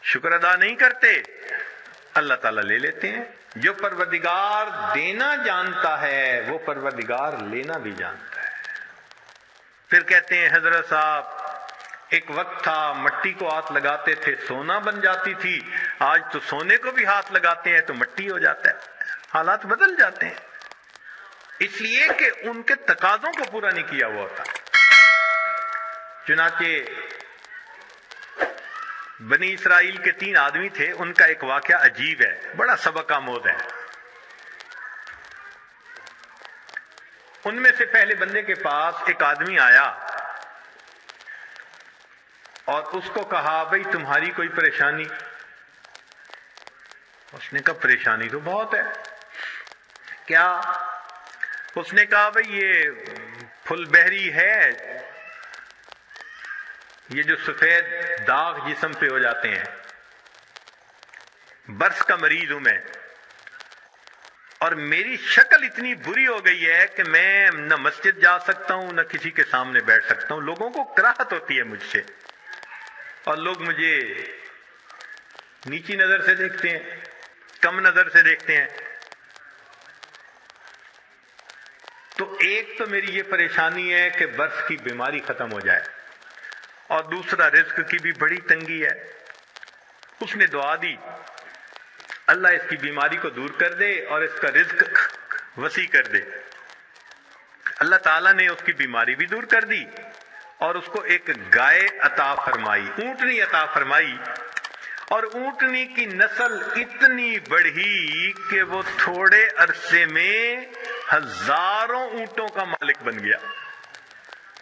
شکر ادا نہیں کرتے، اللہ تعالیٰ لے لیتے ہیں۔ جو پروردگار دینا جانتا ہے وہ پروردگار لینا بھی جانتا ہے۔ پھر کہتے ہیں حضرت صاحب ایک وقت تھا مٹی کو ہاتھ لگاتے تھے سونا بن جاتی تھی، آج تو سونے کو بھی ہاتھ لگاتے ہیں تو مٹی ہو جاتا ہے۔ حالات بدل جاتے ہیں، اس لیے کہ ان کے تقاضوں کو پورا نہیں کیا ہوا ہوتا۔ چنانچہ بنی اسرائیل کے 3 آدمی تھے، ان کا ایک واقعہ عجیب ہے، بڑا سبق آموز ہے۔ ان میں سے پہلے بندے کے پاس ایک آدمی آیا اور اس کو کہا بھئی تمہاری کوئی پریشانی؟ اس نے کہا پریشانی تو بہت ہے۔ کیا؟ اس نے کہا بھئی یہ پھل بہری ہے، یہ جو سفید داغ جسم پہ ہو جاتے ہیں، برس کا مریض ہوں میں، اور میری شکل اتنی بری ہو گئی ہے کہ میں نہ مسجد جا سکتا ہوں نہ کسی کے سامنے بیٹھ سکتا ہوں، لوگوں کو کراہت ہوتی ہے مجھ سے، اور لوگ مجھے نیچی نظر سے دیکھتے ہیں، کم نظر سے دیکھتے ہیں۔ تو ایک تو میری یہ پریشانی ہے کہ برس کی بیماری ختم ہو جائے، اور دوسرا رزق کی بھی بڑی تنگی ہے۔ اس نے دعا دی اللہ اس کی بیماری کو دور کر دے اور اس کا رزق وسیع کر دے۔ اللہ تعالیٰ نے اس کی بیماری بھی دور کر دی اور اس کو ایک گائے عطا فرمائی، اونٹنی عطا فرمائی، اور اونٹنی کی نسل اتنی بڑھی کہ وہ تھوڑے عرصے میں ہزاروں اونٹوں کا مالک بن گیا،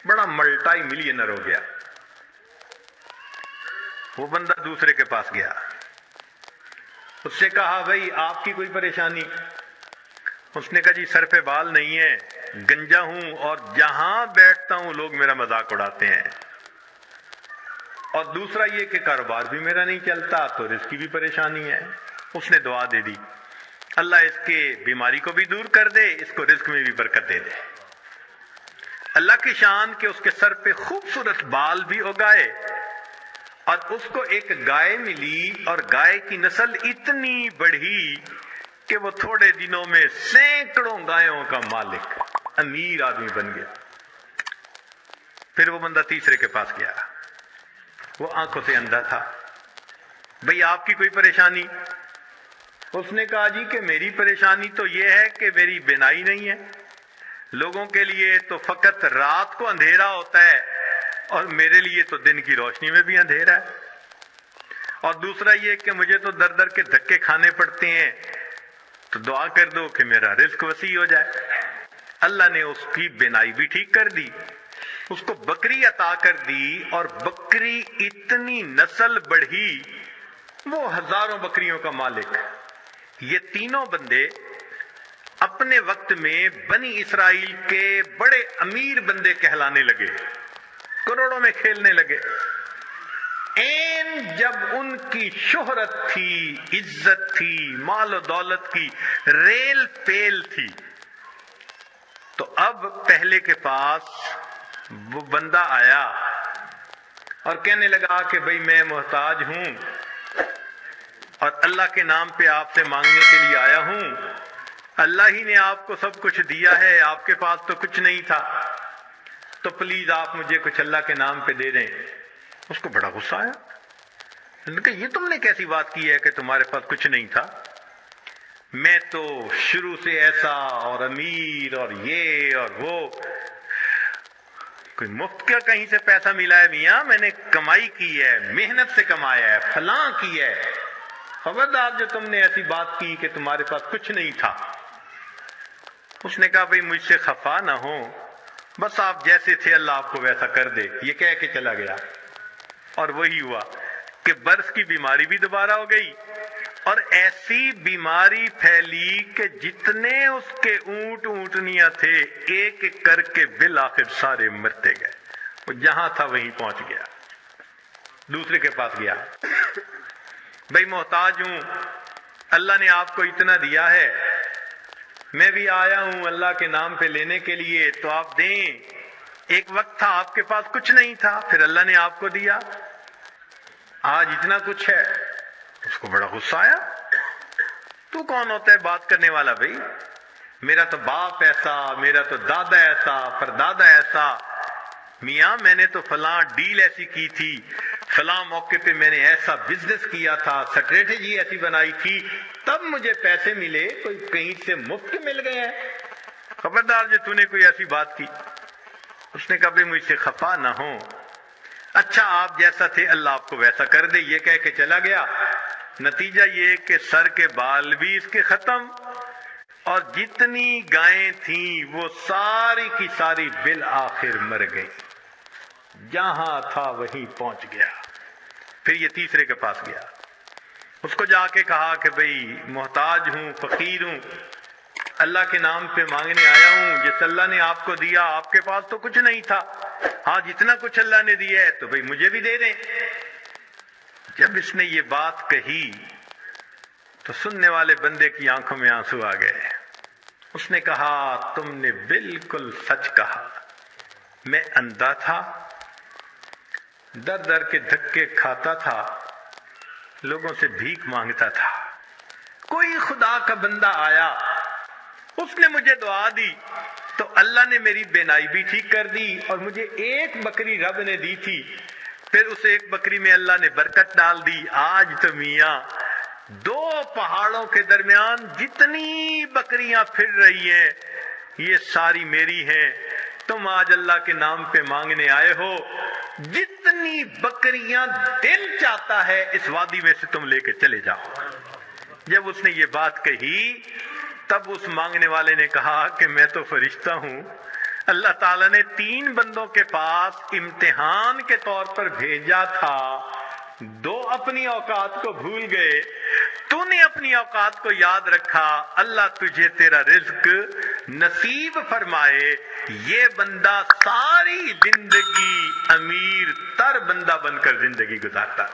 بڑا ملٹائی ملینر ہو گیا۔ وہ بندہ دوسرے کے پاس گیا، اس سے کہا بھئی آپ کی کوئی پریشانی؟ اس نے کہا جی سر پہ بال نہیں ہے، گنجا ہوں، اور جہاں بیٹھتا ہوں لوگ میرا مذاق اڑاتے ہیں، اور دوسرا یہ کہ کاروبار بھی میرا نہیں چلتا، تو رزق کی بھی پریشانی ہے۔ اس نے دعا دے دی اللہ اس کے بیماری کو بھی دور کر دے، اس کو رزق میں بھی برکت دے دے۔ اللہ کی شان کہ اس کے سر پہ خوبصورت بال بھی اگائے، اور اس کو ایک گائے ملی، اور گائے کی نسل اتنی بڑھی کہ وہ تھوڑے دنوں میں سینکڑوں گایوں کا مالک، امیر آدمی بن گیا۔ پھر وہ بندہ تیسرے کے پاس گیا، وہ آنکھوں سے اندھا تھا، بھئی آپ کی کوئی پریشانی؟ اس نے کہا جی کہ میری پریشانی تو یہ ہے کہ میری بینائی نہیں ہے، لوگوں کے لیے تو فقط رات کو اندھیرا ہوتا ہے اور میرے لیے تو دن کی روشنی میں بھی اندھیرا ہے، اور دوسرا یہ کہ مجھے تو در در کے دھکے کھانے پڑتے ہیں، تو دعا کر دو کہ میرا رزق وسیع ہو جائے۔ اللہ نے اس کی بینائی بھی ٹھیک کر دی، اس کو بکری عطا کر دی، اور بکری اتنی نسل بڑھی وہ ہزاروں بکریوں کا مالک۔ یہ تینوں بندے اپنے وقت میں بنی اسرائیل کے بڑے امیر بندے کہلانے لگے، کروڑوں میں کھیلنے لگے۔ جب ان کی شہرت تھی، عزت تھی، مال و دولت کی ریل پیل تھی، تو اب پہلے کے پاس وہ بندہ آیا اور کہنے لگا کہ بھئی میں محتاج ہوں اور اللہ کے نام پہ آپ سے مانگنے کے لیے آیا ہوں، اللہ ہی نے آپ کو سب کچھ دیا ہے، آپ کے پاس تو کچھ نہیں تھا، تو پلیز آپ مجھے کچھ اللہ کے نام پہ دے دیں۔ اس کو بڑا غصہ آیا، انہوں نے کہا یہ تم نے کیسی بات کی ہے کہ تمہارے پاس کچھ نہیں تھا؟ میں تو شروع سے ایسا اور امیر اور یہ اور وہ، کوئی مفت کا کہیں سے پیسہ ملا ہے میاں؟ میں نے کمائی کی ہے، محنت سے کمایا ہے، فلاں کی ہے، خبردار جو تم نے ایسی بات کی کہ تمہارے پاس کچھ نہیں تھا۔ اس نے کہا بھئی مجھ سے خفا نہ ہو، بس آپ جیسے تھے اللہ آپ کو ویسا کر دے، یہ کہہ کے چلا گیا۔ اور وہی ہوا کہ برس کی بیماری بھی دوبارہ ہو گئی، اور ایسی بیماری پھیلی کہ جتنے اس کے اونٹ اونٹنیاں تھے ایک ایک کر کے بالآخر سارے مرتے گئے۔ وہ جہاں تھا وہیں پہنچ گیا، دوسرے کے پاس گیا، بھئی محتاج ہوں، اللہ نے آپ کو اتنا دیا ہے، میں بھی آیا ہوں اللہ کے نام پہ لینے کے لیے، تو آپ دیں۔ ایک وقت تھا آپ کے پاس کچھ نہیں تھا، پھر اللہ نے آپ کو دیا، آج اتنا کچھ ہے۔ اس کو بڑا غصہ آیا. تو کون ہوتا ہے بات کرنے والا بھائی؟ میرا تو باپ ایسا، میرا تو دادا ایسا، پردادا ایسا. میاں میں نے تو فلاں ڈیل ایسی کی تھی، فلاں موقع پہ میں نے ایسا بزنس کیا تھا، اسٹریٹجی ایسی بنائی تھی، تب مجھے پیسے ملے. کوئی کہیں سے مفت مل گئے ہیں؟ خبردار جو تو نے کوئی ایسی بات کی. اس نے کہا بھائی مجھ سے خفا نہ ہو، اچھا آپ جیسا تھے اللہ آپ کو ویسا کر دے. یہ کہہ کے چلا گیا. نتیجہ یہ کہ سر کے بال بھی اس کے ختم، اور جتنی گائیں تھیں وہ ساری کی ساری بالآخر مر گئی. جہاں تھا وہیں پہنچ گیا. پھر یہ تیسرے کے پاس گیا. اس کو جا کے کہا کہ بھئی محتاج ہوں، فقیر ہوں، اللہ کے نام پہ مانگنے آیا ہوں. جس اللہ نے آپ کو دیا، آپ کے پاس تو کچھ نہیں تھا، ہاں جتنا کچھ اللہ نے دیا ہے تو بھئی مجھے بھی دے دیں. جب اس نے یہ بات کہی تو سننے والے بندے کی آنکھوں میں آنسو آ گئے. اس نے کہا تم نے بالکل سچ کہا. میں اندھا تھا، در در کے دھکے کھاتا تھا، لوگوں سے بھیک مانگتا تھا. کوئی خدا کا بندہ آیا، اس نے مجھے دعا دی تو اللہ نے میری بینائی بھی ٹھیک کر دی، اور مجھے ایک بکری رب نے دی تھی، پھر اس ایک بکری میں اللہ نے برکت ڈال دی. آج تو میاں دو پہاڑوں کے درمیان جتنی بکریاں پھر رہی ہیں یہ ساری میری ہیں. تم آج اللہ کے نام پہ مانگنے آئے ہو، جتنی بکریاں دل چاہتا ہے اس وادی میں سے تم لے کے چلے جاؤ. جب اس نے یہ بات کہی تب اس مانگنے والے نے کہا کہ میں تو فرشتہ ہوں، اللہ تعالیٰ نے 3 بندوں کے پاس امتحان کے طور پر بھیجا تھا، 2 اپنی اوقات کو بھول گئے، تو نے اپنی اوقات کو یاد رکھا. اللہ تجھے تیرا رزق نصیب فرمائے. یہ بندہ ساری زندگی امیر تر بندہ بن کر زندگی گزارتا.